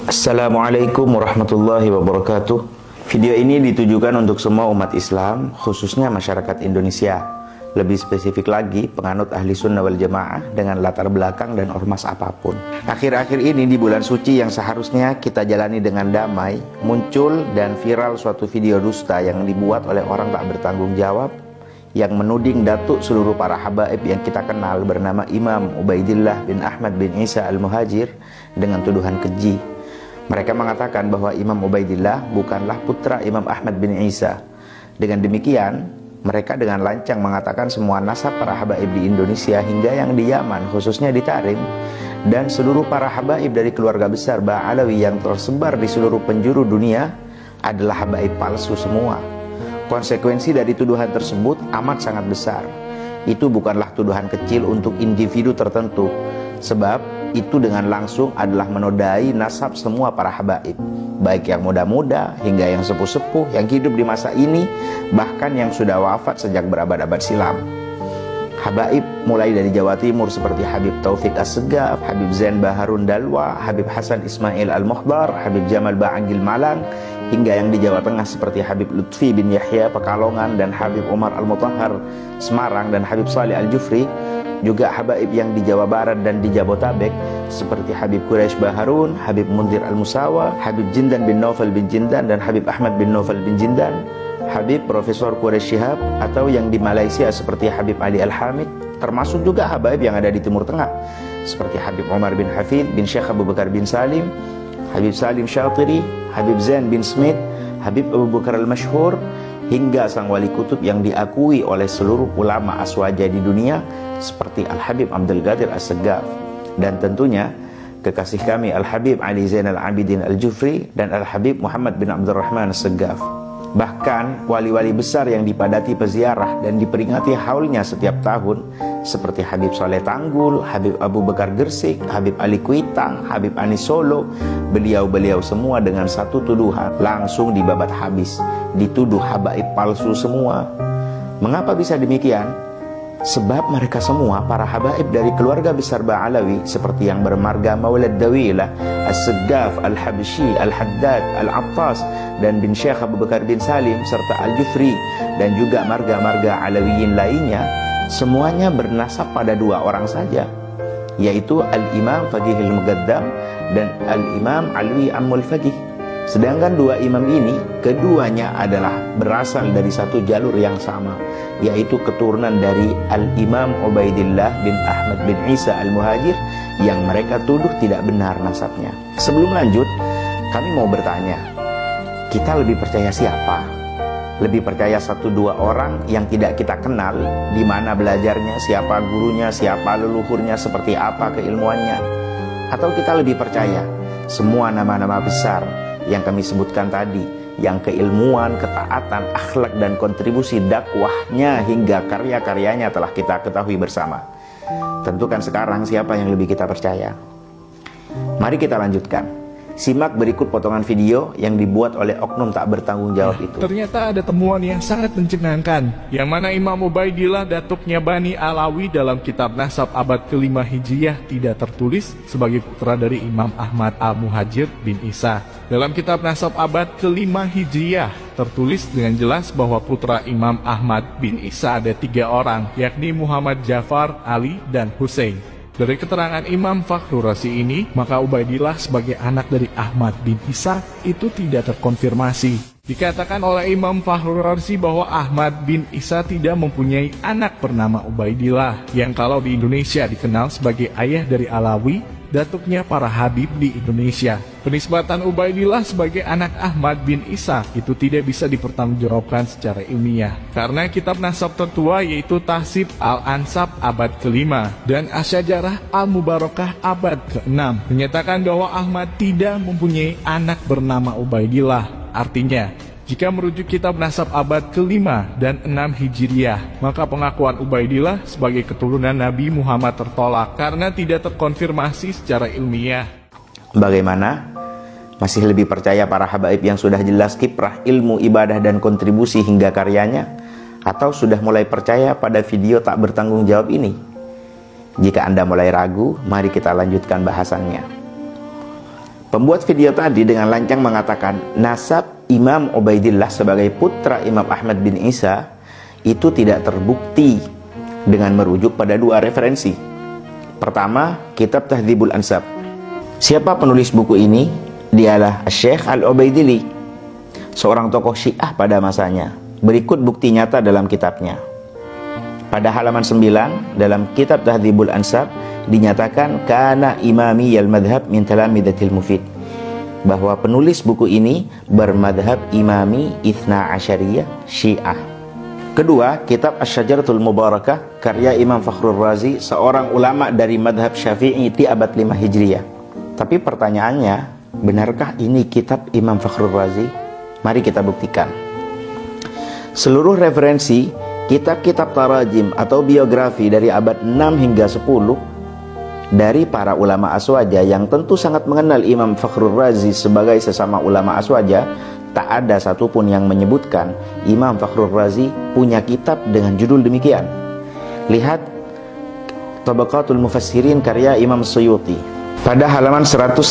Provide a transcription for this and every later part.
Assalamualaikum warahmatullahi wabarakatuh. Video ini ditujukan untuk semua umat Islam, khususnya masyarakat Indonesia. Lebih spesifik lagi, penganut ahli sunnah wal jamaah dengan latar belakang dan ormas apapun. Akhir-akhir ini di bulan suci yang seharusnya kita jalani dengan damai, muncul dan viral suatu video dusta yang dibuat oleh orang tak bertanggung jawab yang menuding datuk seluruh para habaib yang kita kenal bernama Imam Ubaidillah bin Ahmad bin Isa al-Muhajir dengan tuduhan keji. Mereka mengatakan bahwa Imam Ubaidillah bukanlah putra Imam Ahmad bin Isa. Dengan demikian, mereka dengan lancang mengatakan semua nasab para habaib di Indonesia hingga yang di Yaman, khususnya di Tarim, dan seluruh para habaib dari keluarga besar Ba'alawi yang tersebar di seluruh penjuru dunia adalah habaib palsu semua. Konsekuensi dari tuduhan tersebut amat sangat besar. Itu bukanlah tuduhan kecil untuk individu tertentu, sebab itu dengan langsung adalah menodai nasab semua para habaib, baik yang muda-muda hingga yang sepuh-sepuh yang hidup di masa ini, bahkan yang sudah wafat sejak berabad-abad silam. Habaib mulai dari Jawa Timur seperti Habib Taufik As-Segaf, Habib Zain Baharun Dalwa, Habib Hasan Ismail Al-Muhdar, Habib Jamal Ba'anggil Malang, hingga yang di Jawa Tengah seperti Habib Lutfi bin Yahya Pekalongan dan Habib Umar Al-Mutahhar Semarang dan Habib Salih Al-Jufri. Juga habaib yang di Jawa Barat dan di Jabotabek seperti Habib Quraisy Baharun, Habib Mundir Al-Musawa, Habib Jindan bin Naufal bin Jindan dan Habib Ahmad bin Naufal bin Jindan, Habib Profesor Quraisy Shihab, atau yang di Malaysia seperti Habib Ali Al-Hamid, termasuk juga habaib yang ada di Timur Tengah seperti Habib Umar bin Hafid bin Syekh Abu Bakar bin Salim, Habib Salim Syatiri, Habib Zain bin Smith, Habib Abu Bakar Al-Mashhur, hingga sang wali kutub yang diakui oleh seluruh ulama aswaja di dunia seperti Al-Habib Abdul Qadir As-Segaf, dan tentunya kekasih kami Al-Habib Ali Zainal Abidin Al-Jufri dan Al-Habib Muhammad bin Abdurrahman As-Segaf. Bahkan wali-wali besar yang dipadati peziarah dan diperingati haulnya setiap tahun seperti Habib Saleh Tanggul, Habib Abu Bakar Gersik, Habib Ali Kuitang, Habib Anis Solo, beliau-beliau semua dengan satu tuduhan langsung dibabat habis, dituduh habaib palsu semua. Mengapa bisa demikian? Sebab mereka semua para habaib dari keluarga besar Ba'alawi seperti yang bermarga Maulad Dawilah, As-Segaf, Al-Habsyi, Al-Haddad, Al-Attas dan bin Syekh Abu Bakar bin Salim serta Al-Jufri dan juga marga-marga Alawiyin lainnya, semuanya bernasab pada dua orang saja, yaitu Al-Imam Faqihul Muqaddam dan Al-Imam Alwi Ammul Faqih. Sedangkan dua imam ini keduanya adalah berasal dari satu jalur yang sama, yaitu keturunan dari Al-Imam Ubaidillah bin Ahmad bin Isa Al-Muhajir yang mereka tuduh tidak benar nasabnya. Sebelum lanjut, kami mau bertanya, kita lebih percaya siapa? Lebih percaya satu dua orang yang tidak kita kenal, di mana belajarnya, siapa gurunya, siapa leluhurnya, seperti apa keilmuannya? Atau kita lebih percaya semua nama-nama besar yang kami sebutkan tadi, yang keilmuan, ketaatan, akhlak dan kontribusi dakwahnya hingga karya-karyanya telah kita ketahui bersama? Tentukan sekarang siapa yang lebih kita percaya. Mari kita lanjutkan. Simak berikut potongan video yang dibuat oleh oknum tak bertanggung jawab itu. Ternyata ada temuan yang sangat mencengangkan, yang mana Imam Ubaidillah datuknya Bani Alawi dalam kitab Nasab abad ke-5 Hijriah tidak tertulis sebagai putra dari Imam Ahmad Al-Muhajir bin Isa. Dalam kitab Nasab abad ke-5 Hijriah tertulis dengan jelas bahwa putra Imam Ahmad bin Isa ada 3 orang, yakni Muhammad Ja'far, Ali, dan Hussein. Dari keterangan Imam Fakhrur Razi ini, maka Ubaidillah sebagai anak dari Ahmad bin Isa itu tidak terkonfirmasi. Dikatakan oleh Imam Fakhrur Razi bahwa Ahmad bin Isa tidak mempunyai anak bernama Ubaidillah, yang kalau di Indonesia dikenal sebagai ayah dari Alawi, datuknya para habib di Indonesia. Penisbatan Ubaidillah sebagai anak Ahmad bin Isa itu tidak bisa dipertanggungjawabkan secara ilmiah, karena kitab nasab tertua yaitu Tahsib Al-Ansab abad ke-5 dan Asyajarah Al-Mubarakah abad ke-6 menyatakan bahwa Ahmad tidak mempunyai anak bernama Ubaidillah. Artinya, jika merujuk kitab nasab abad ke-5 dan 6 Hijriah, maka pengakuan Ubaidillah sebagai keturunan Nabi Muhammad tertolak karena tidak terkonfirmasi secara ilmiah. Bagaimana? Masih lebih percaya para habaib yang sudah jelas kiprah ilmu, ibadah, dan kontribusi hingga karyanya? Atau sudah mulai percaya pada video tak bertanggung jawab ini? Jika Anda mulai ragu, mari kita lanjutkan bahasannya. Pembuat video tadi dengan lancang mengatakan nasab Imam Ubaidillah sebagai putra Imam Ahmad bin Isa itu tidak terbukti dengan merujuk pada dua referensi. Pertama, kitab Tahdzibul Ansab. Siapa penulis buku ini? Dialah Syekh Al-Ubaidili, seorang tokoh Syiah pada masanya. Berikut bukti nyata dalam kitabnya. Pada halaman 9 dalam kitab Tahdzibul Ansab dinyatakan kana imami al-madhab min talamidatil mufid, bahwa penulis buku ini bermadhab imami Ithna Asyariyah Syiah. Kedua, kitab Asy-Syajaratul Mubarakah karya Imam Fakhrur Razi, seorang ulama dari madhab Syafi'i di abad 5 Hijriyah. Tapi pertanyaannya, benarkah ini kitab Imam Fakhrur Razi? Mari kita buktikan. Seluruh referensi kitab-kitab tarajim atau biografi dari abad 6 hingga 10 dari para ulama Aswaja yang tentu sangat mengenal Imam Fakhrur Razi sebagai sesama ulama Aswaja, tak ada satupun yang menyebutkan Imam Fakhrur Razi punya kitab dengan judul demikian. Lihat Tabaqatul Mufassirin karya Imam Suyuti pada halaman 115.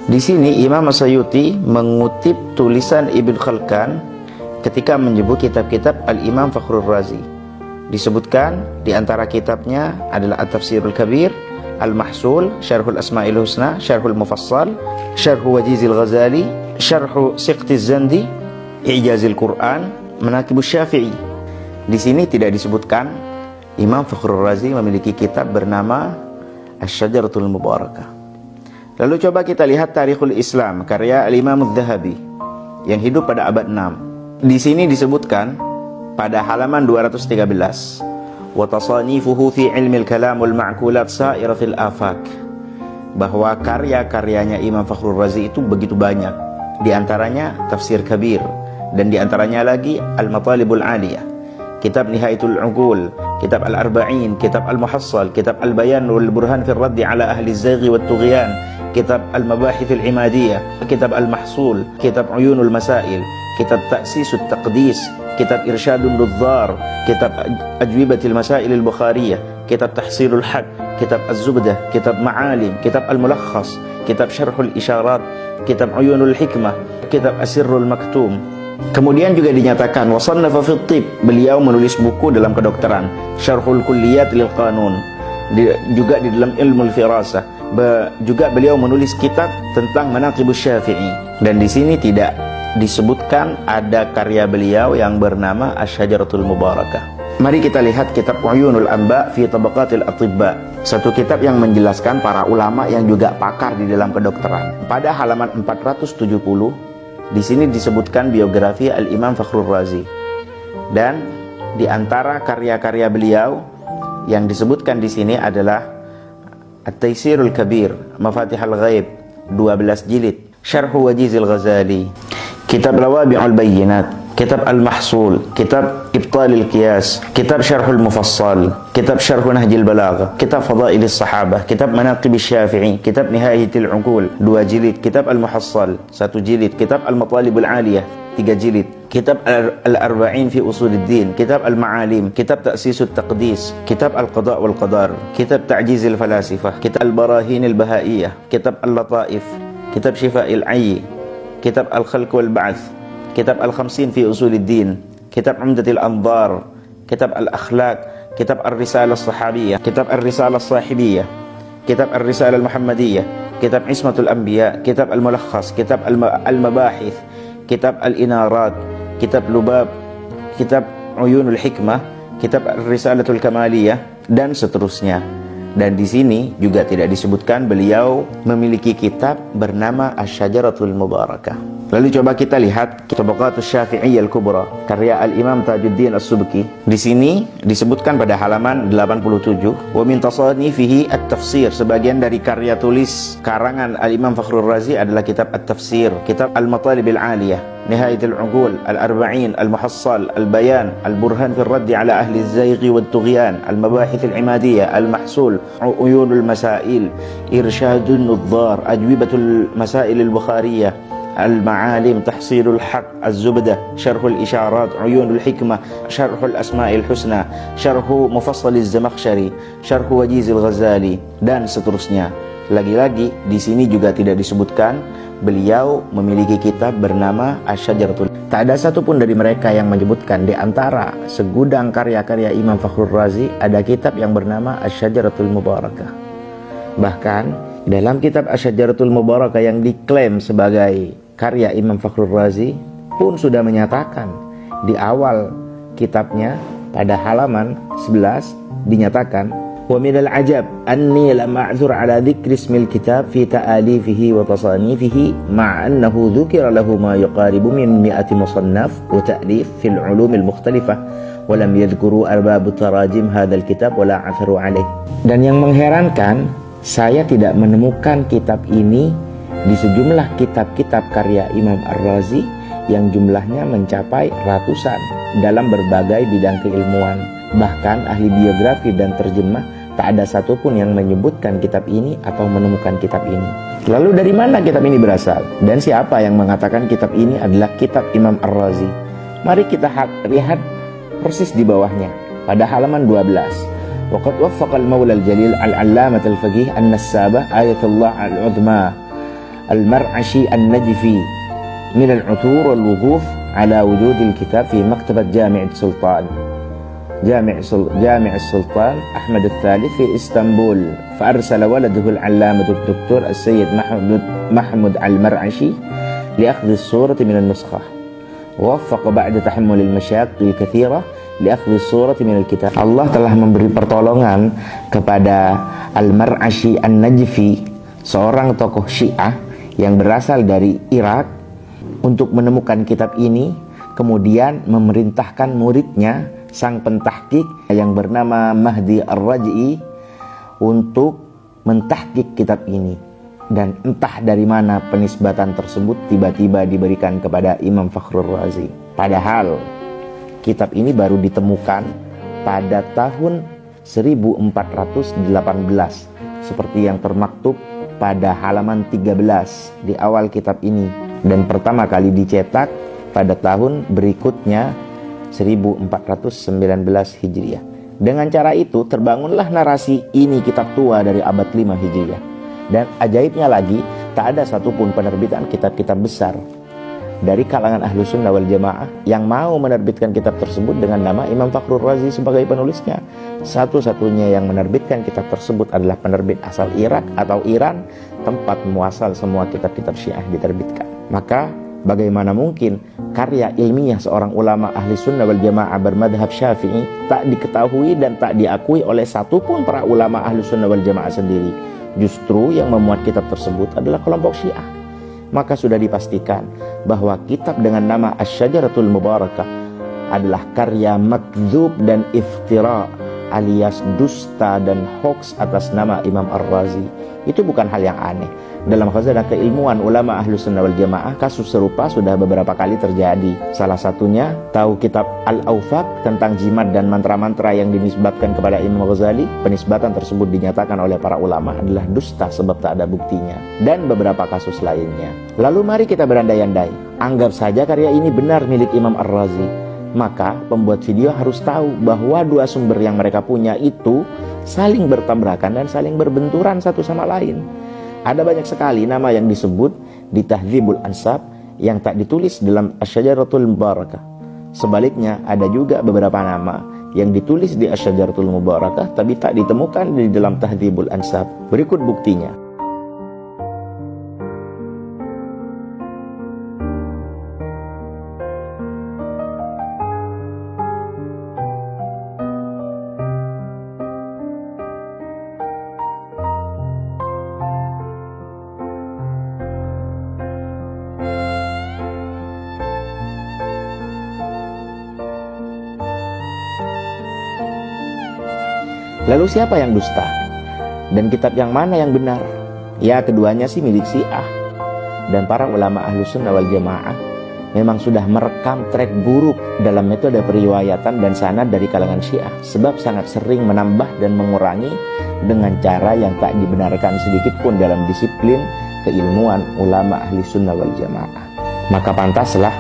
Di sini Imam Suyuti mengutip tulisan Ibn Khalkan ketika menyebut kitab-kitab Al-Imam Fakhrur Razi. Disebutkan di antara kitabnya adalah At-Tafsirul Kabir, Al-Mahsul, Syarhul Asma'il Husna, Syarhul Mufassal, Syarhu Wajizil Ghazali, Syarhu Siqtiz Zandi, I'jazil Quran, Manaqibus Syafi'i. Di sini tidak disebutkan Imam Fakhrur Razi memiliki kitab bernama Asy-Syajaratul Mubarakah. Lalu coba kita lihat Tarikhul Islam karya Al-Imam Adz-Dzahabi yang hidup pada abad 6. Di sini disebutkan pada halaman 213, wa tasanifuhu fi ilmi al-kalam wal ma'kulat sa'iratil afak, bahwa karya-karyanya Imam Fakhrur Razi itu begitu banyak. Di antaranya Tafsir Kabir, dan di antaranya lagi Al-Matalibul Aliyah, kitab Nihayatul Uqul, kitab Al-Arba'in, kitab Al-Muhassal, kitab Al-Bayan wal Burhan fi ar-radd ala ahli az-zaghi wat tughyan, kitab Al-Mabahith al-Imadiyah, kitab Al-Mahsul, kitab Uyunul Masail, kitab Ta'sisut Taqdis, kitab Irsyadun Nudzar, kitab Ajwibatil Masail al-Bukhariyah, kitab Tahsilul Haq, kitab Az-Zubdah, kitab Ma'alim, kitab Al-Mulakhas, kitab Syarhul Isyarat, kitab Uyunul Hikmah, kitab Asirrul Maktum. Kemudian juga dinyatakan wasannafa fi Tib, beliau menulis buku dalam kedokteran, Syarhul Kulliyat lil Qanun, juga di dalam Ilmul Firasah, juga beliau menulis kitab tentang Manaqibus Syafi'i. Dan di sini tidak disebutkan ada karya beliau yang bernama Asy-Syajaratul Mubarakah. Mari kita lihat kitab Uyunul Anba fi Tabaqatil Atibba, satu kitab yang menjelaskan para ulama yang juga pakar di dalam kedokteran. Pada halaman 470 di sini disebutkan biografi Al-Imam Fakhrur Razi. Dan di antara karya-karya beliau yang disebutkan di sini adalah At-Taysirul Kabir, Mafatihul Ghaib 12 jilid, Syarhu Wajizil Ghazali, kitab Lawabi'ul Bayyinat, kitab Al-Mahsul, kitab Ibtalil Qiyas, kitab Syarhul Mufassal, kitab Syarhu Nahjil Balagha, kitab Fadailis Sahabah, kitab Manaqibus Syafi'i, kitab Nihayatul Uqul 2 jilid, kitab Al-Muhassal 1 jilid, kitab Al-Matalibul Aliyah 3 jilid, kitab Al-Arba'in fi Usuluddin, kitab Al-Ma'alim, kitab Ta'sisut Taqdis, kitab Al-Qada' wal Qadar, kitab Ta'jizil Falasifah, kitab Al-Barahinil Bahaiyah, kitab Al-Lataif, kitab Syifa'il Ayyi, kitab Al-Khalq wal Ba'ats, kitab Al-Khamsin fi Usuluddin, kitab Umdatil Anzar, kitab Al-Akhlaq, kitab Ar-Risalah As-Sahabiyah, kitab Ar-Risalah As-Sahibiyah, kitab Ar-Risalah Al-Muhammadiyah, kitab Ismatul Anbiya, kitab Al-Mulakhas, kitab Al-Mabahith, kitab Al-Inarat, kitab Lubab, kitab Uyunul Hikmah, kitab Ar-Risalatul Kamaliyah, dan seterusnya. Dan di sini juga tidak disebutkan beliau memiliki kitab bernama Asy-Syajaratul Mubarakah. Lalu coba kita lihat Tabaqatus Syafi'iyyah Al-Kubra karya Al-Imam Tajuddin As-Subki. Di sini disebutkan pada halaman 87, wa min tasanifihi at-tafsir, sebagian dari karya tulis karangan Al-Imam Fakhrur Razi adalah kitab At-Tafsir, kitab Al-Matalibil Aliyah, Nihayatul Uqul, Al-Arba'in, Al-Muhassal, Al-Bayan, Al-Burhan fi ar-radd ala ahli az-zayg wa at-tughyan, Al-Mabahith al-Imadiyah, Al-Mahsul, Uyunul Masail, Irsyadun Nudzar, Ajwibatul Masail al-Bukhariyah, Al-Ma'alim, Tahsilul Haq, Az-Zubdah, Syarhul Isyarat, Uyunul Hikmah, Syarhul Asma'il Husna, Syarhu Mufassaliz Zamakhsyari, Syarhu Wajizil Ghazali, dan seterusnya. Lagi-lagi di sini juga tidak disebutkan beliau memiliki kitab bernama Asy-Syajaratul. Tak ada satupun dari mereka yang menyebutkan di antara segudang karya-karya Imam Fakhrul Razi ada kitab yang bernama Asy-Syajaratul Mubarakah. Bahkan dalam kitab Asy-Syajaratul Mubarakah yang diklaim sebagai karya Imam Fakhrul Razi pun sudah menyatakan di awal kitabnya pada halaman 11 dinyatakan, wa minal ajab anni lam a'zur ala dzikri ismil kitab fi ta'alifihi wa tasanifihi ma'a annahu dzukira lahu ma yuqaribu min mi'ati musannaf wa ta'lif fil ulumil mukhtalifah wa lam yadhkuru arbab tarajim hadzal kitab wa la 'atharu alaih. Dan yang mengherankan, saya tidak menemukan kitab ini di sejumlah kitab-kitab karya Imam Ar-Razi yang jumlahnya mencapai ratusan dalam berbagai bidang keilmuan. Bahkan ahli biografi dan terjemah tak ada satupun yang menyebutkan kitab ini atau menemukan kitab ini. Lalu dari mana kitab ini berasal? Dan siapa yang mengatakan kitab ini adalah kitab Imam Ar-Razi? Mari kita lihat persis di bawahnya pada halaman 12. Waqad waffaqa al-Maula al-Jalil al-Allamah al-Faqih an-Nassabah ayatullah al-Udma al-Mar'ashi an-Najfi min al-'uthur wal-wuquf ala wujud al-kitab fi maktabat Jami' al-Sultan السلطان أحمد الثالث في إسطنبول فأرسل ولده العلامة الدكتور السيد محمود المرعشي لأخذ الصورة من النسخة ووفق بعد تحمل المشاق الكثيرة لأخذ الصورة من الكتاب. Allah telah memberi pertolongan kepada Al-Mar'ashi An-Najfi, seorang tokoh Syiah yang berasal dari Irak, untuk menemukan kitab ini, kemudian memerintahkan muridnya sang pentahkik yang bernama Mahdi Ar-Raj'i untuk mentahkik kitab ini. Dan entah dari mana penisbatan tersebut tiba-tiba diberikan kepada Imam Fakhrul Razi. Padahal kitab ini baru ditemukan pada tahun 1418 seperti yang termaktub pada halaman 13 di awal kitab ini, dan pertama kali dicetak pada tahun berikutnya 1419 Hijriah. Dengan cara itu terbangunlah narasi ini kitab tua dari abad 5 Hijriah. Dan ajaibnya lagi, tak ada satupun penerbitan kitab-kitab besar dari kalangan Ahlu Sunnah wal Jamaah yang mau menerbitkan kitab tersebut dengan nama Imam Fakhrul Razi sebagai penulisnya. Satu-satunya yang menerbitkan kitab tersebut adalah penerbit asal Irak atau Iran, tempat muasal semua kitab-kitab Syiah diterbitkan. Maka bagaimana mungkin karya ilmiah seorang ulama ahli sunnah wal jamaah bermadhab syafi'i tak diketahui dan tak diakui oleh satupun para ulama ahli sunnah wal jamaah sendiri? Justru yang memuat kitab tersebut adalah kelompok Syiah. Maka sudah dipastikan bahwa kitab dengan nama Asy-Syajaratul Mubarakah adalah karya makdzub dan iftira, alias dusta dan hoax atas nama Imam Ar-Razi. Itu bukan hal yang aneh. Dalam khazanah keilmuan ulama ahlu sunnah wal jamaah, kasus serupa sudah beberapa kali terjadi. Salah satunya, tahu kitab Al-Awfaq tentang jimat dan mantra-mantra yang dinisbatkan kepada Imam Ghazali? Penisbatan tersebut dinyatakan oleh para ulama adalah dusta sebab tak ada buktinya. Dan beberapa kasus lainnya. Lalu mari kita berandai-andai, anggap saja karya ini benar milik Imam Ar-Razi. Maka pembuat video harus tahu bahwa dua sumber yang mereka punya itu saling bertabrakan dan saling berbenturan satu sama lain. Ada banyak sekali nama yang disebut di Tahdzibul Ansab yang tak ditulis dalam Asy-Syajaratul Mubarakah. Sebaliknya, ada juga beberapa nama yang ditulis di Asy-Syajaratul Mubarakah tapi tak ditemukan di dalam Tahdzibul Ansab. Berikut buktinya. Lalu siapa yang dusta? Dan kitab yang mana yang benar? Ya, keduanya sih milik Syiah. Dan para ulama ahlu sunnah wal jamaah memang sudah merekam tren buruk dalam metode periwayatan dan sanad dari kalangan Syiah, sebab sangat sering menambah dan mengurangi dengan cara yang tak dibenarkan sedikit pun dalam disiplin keilmuan ulama ahli sunnah wal jamaah. Maka pantaslah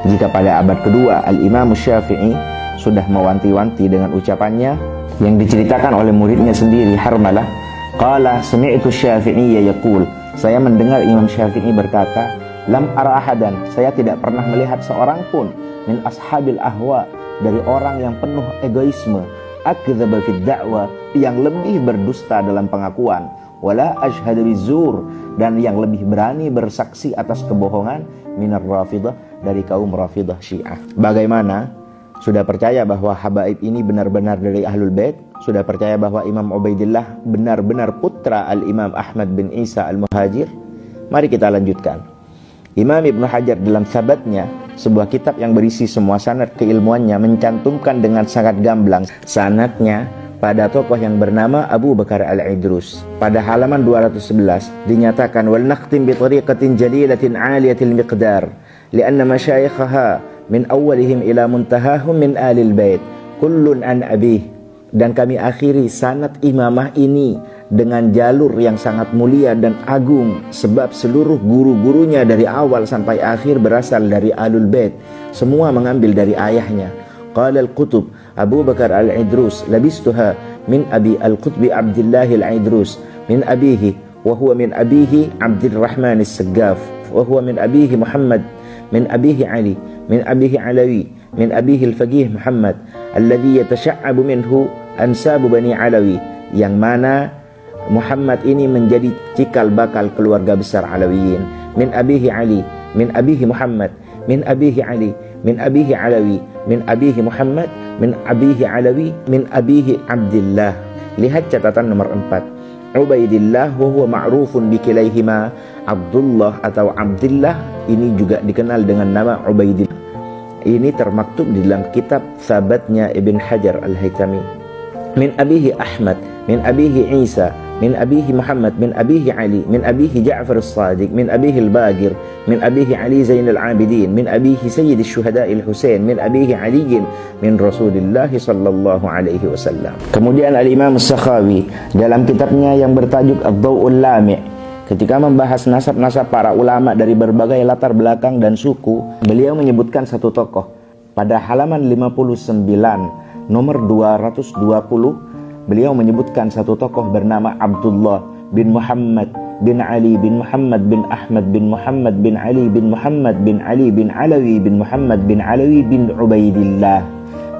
jika pada abad kedua Al-Imam Syafi'i sudah mewanti-wanti dengan ucapannya yang diceritakan oleh muridnya sendiri Harmalah Qala sami'tu Syafi'iyya yaqul, saya mendengar Imam Syafi'i berkata, lam ara ahadan, saya tidak pernah melihat seorang pun min ashabil ahwa, dari orang yang penuh egoisme, akdzaba fid da'wa, yang lebih berdusta dalam pengakuan, wala ashhadu bizur, dan yang lebih berani bersaksi atas kebohongan, minar rafidah, dari kaum rafidah Syiah. Bagaimana? Sudah percaya bahwa habaib ini benar-benar dari Ahlul Bait? Sudah percaya bahwa Imam Ubaidillah benar-benar putra Al-Imam Ahmad bin Isa Al-Muhajir? Mari kita lanjutkan. Imam Ibnu Hajar dalam Sabatnya, sebuah kitab yang berisi semua sanad keilmuannya, mencantumkan dengan sangat gamblang sanadnya pada tokoh yang bernama Abu Bakar Al-Idrus. Pada halaman 211 dinyatakan, wal nakhtim bi tariqatin jalilatin 'aliyatil miqdar li'anna masyayikhaha min awwalihim ila muntahahum min alil bait kullun an abih. Dan kami akhiri sanad imamah ini dengan jalur yang sangat mulia dan agung, sebab seluruh guru-gurunya dari awal sampai akhir berasal dari Ahlul Bait, semua mengambil dari ayahnya. Qala al-Qutb Abu Bakar Al-Idrus labistuha min abi al-Qutbi Abdullah Al-Idrus min abihi wa huwa min abihi Abdurrahman As-Saggaf wa huwa min abihi Muhammad min abihi Ali min abihi Alawi min abihi al-Faqih Muhammad alladhi yatasha'abu minhu ansabu Bani Alawi, yang mana Muhammad ini menjadi cikal bakal keluarga besar Alawiyin. Min abihi Ali min abihi Muhammad min abihi Ali min abihi Alawi min abihi Muhammad min abihi Alawi min abihi Abdullah. Lihat catatan nomor 4. Ubaidillah wa huwa ma'rufun bikilaihima, Abdullah atau Abdullah ini juga dikenal dengan nama Ubaidillah. Ini termaktub di dalam kitab Sabatnya Ibn Hajar Al-Haytami. Min abihi Ahmad min abihi Isa min abihi Muhammad min abihi Ali min abihi Ja'far As-Sadiq min abihi Al-Bagir min abihi Ali Zain Al-Abidin min abihi Sayyid Syuhada Al-Husain min abihi Ali min Rasulullah sallallahu alaihi wasallam. Kemudian Al-Imam As-Sakhawi dalam kitabnya yang bertajuk Ad-Daw'ul Lami', ketika membahas nasab-nasab para ulama dari berbagai latar belakang dan suku, beliau menyebutkan satu tokoh. Pada halaman 59 nomor 220, beliau menyebutkan satu tokoh bernama Abdullah bin Muhammad bin Ali bin Muhammad bin Ahmad bin Muhammad bin Ali bin Muhammad bin Ali bin Alawi bin Muhammad bin Alawi bin Ubaidillah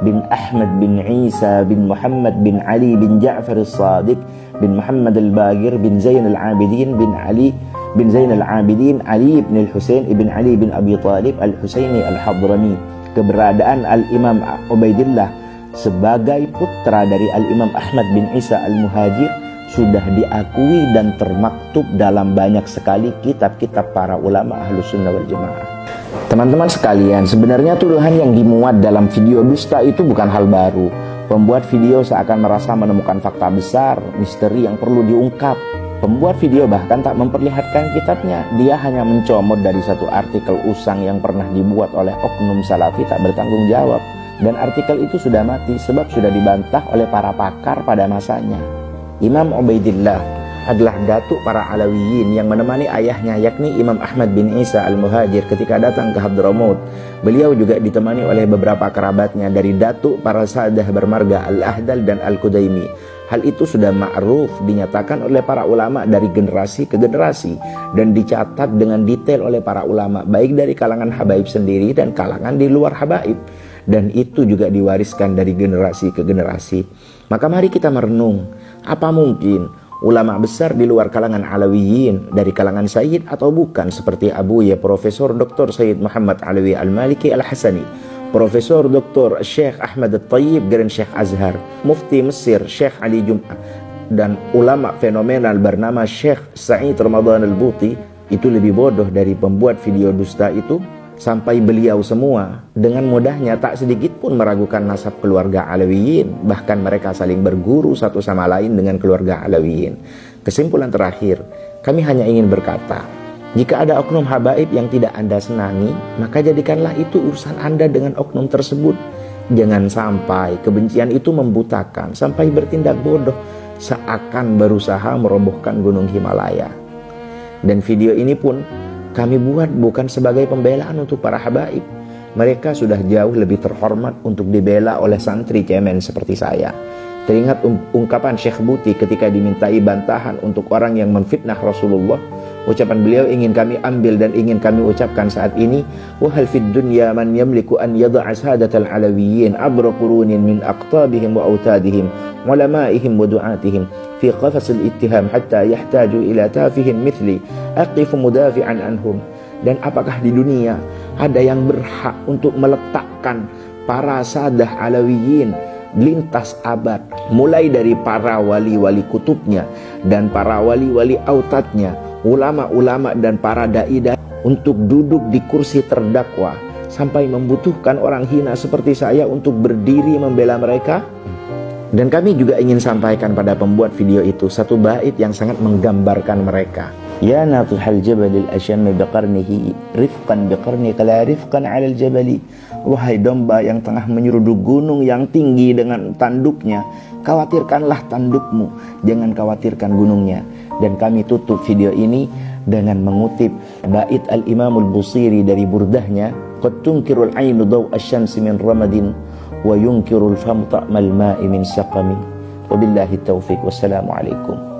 bin Ahmad bin Isa bin Muhammad bin Ali bin Ja'far As-Sadiq bin Muhammad Al-Bagir bin Zain Al-Abidin bin Ali bin Zain Al-Abidin Ali bin Al-Husain ibn Ali bin Abi Talib Al-Husaini Al-Hadrami. Keberadaan Al-Imam Ubaidillah sebagai putra dari Al-Imam Ahmad bin Isa Al-Muhajir sudah diakui dan termaktub dalam banyak sekali kitab-kitab para ulama Ahlus Sunnah wal Jamaah. Teman-teman sekalian, sebenarnya tuduhan yang dimuat dalam video dusta itu bukan hal baru. Pembuat video seakan merasa menemukan fakta besar, misteri yang perlu diungkap. Pembuat video bahkan tak memperlihatkan kitabnya. Dia hanya mencomot dari satu artikel usang yang pernah dibuat oleh oknum salafi tak bertanggung jawab. Dan artikel itu sudah mati sebab sudah dibantah oleh para pakar pada masanya. Imam Ubaidillah adalah datuk para Alawiyin yang menemani ayahnya, yakni Imam Ahmad bin Isa Al-Muhajir ketika datang ke Hadramaut. Beliau juga ditemani oleh beberapa kerabatnya dari datuk para sadah bermarga Al-Ahdal dan Al-Qudaimi. Hal itu sudah ma'ruf, dinyatakan oleh para ulama dari generasi ke generasi dan dicatat dengan detail oleh para ulama baik dari kalangan habaib sendiri dan kalangan di luar habaib. Dan itu juga diwariskan dari generasi ke generasi. Maka mari kita merenung, apa mungkin ulama besar di luar kalangan Alawiyin dari kalangan Sayyid atau bukan, seperti Abuya Profesor Dr. Sayyid Muhammad Alawi Al-Maliki Al-Hasani, Profesor Dr. Syekh Ahmad At-Tayyib Grand Syekh Azhar, Mufti Mesir Syekh Ali Jum'ah, dan ulama fenomenal bernama Syekh Sa'id Ramadan Al-Buti. Itu lebih bodoh dari pembuat video dusta itu. Sampai beliau semua dengan mudahnya tak sedikit pun meragukan nasab keluarga Alawiyin. Bahkan mereka saling berguru satu sama lain dengan keluarga Alawiyin. Kesimpulan terakhir, kami hanya ingin berkata, jika ada oknum habaib yang tidak Anda senangi, maka jadikanlah itu urusan Anda dengan oknum tersebut. Jangan sampai kebencian itu membutakan sampai bertindak bodoh seakan berusaha merobohkan gunung Himalaya. Dan video ini pun kami buat bukan sebagai pembelaan untuk para habaib. Mereka sudah jauh lebih terhormat untuk dibela oleh santri cemen seperti saya. Teringat ungkapan Syekh Buti ketika dimintai bantahan untuk orang yang memfitnah Rasulullah. Ucapan beliau ingin kami ambil dan ingin kami ucapkan saat ini. Wa hal fid dunya man yamliku an yada'a sadatal alawiyyin abra qurunin min aqtabihim wa autadihim ulama'ihim wa du'atihim fi qafasil ittiham hatta yahtaju ila tafihim mithli aqifu mudafi'an anhum. Dan apakah di dunia ada yang berhak untuk meletakkan para sadah alawiyyin lintas abad, mulai dari para wali-wali kutubnya dan para wali-wali autadnya, ulama-ulama dan para dai-dai untuk duduk di kursi terdakwa sampai membutuhkan orang hina seperti saya untuk berdiri membela mereka? Dan kami juga ingin sampaikan pada pembuat video itu satu bait yang sangat menggambarkan mereka. Ya natihal jabalil asyammi biqarnihi rifqan biqarnika la rifqan 'alal jabali. Wahai domba yang tengah menyeruduk gunung yang tinggi dengan tanduknya, khawatirkanlah tandukmu, jangan khawatirkan gunungnya. Dan kami tutup video ini dengan mengutip bait al-Imam al-Busiri dari burdahnya, qad tunkirul 'ainu daw asy-syamsi min ramadin wa yunkirul famu ta'mal ma'i min saqami. Wabillahi taufiq. Wassalamu alaikum.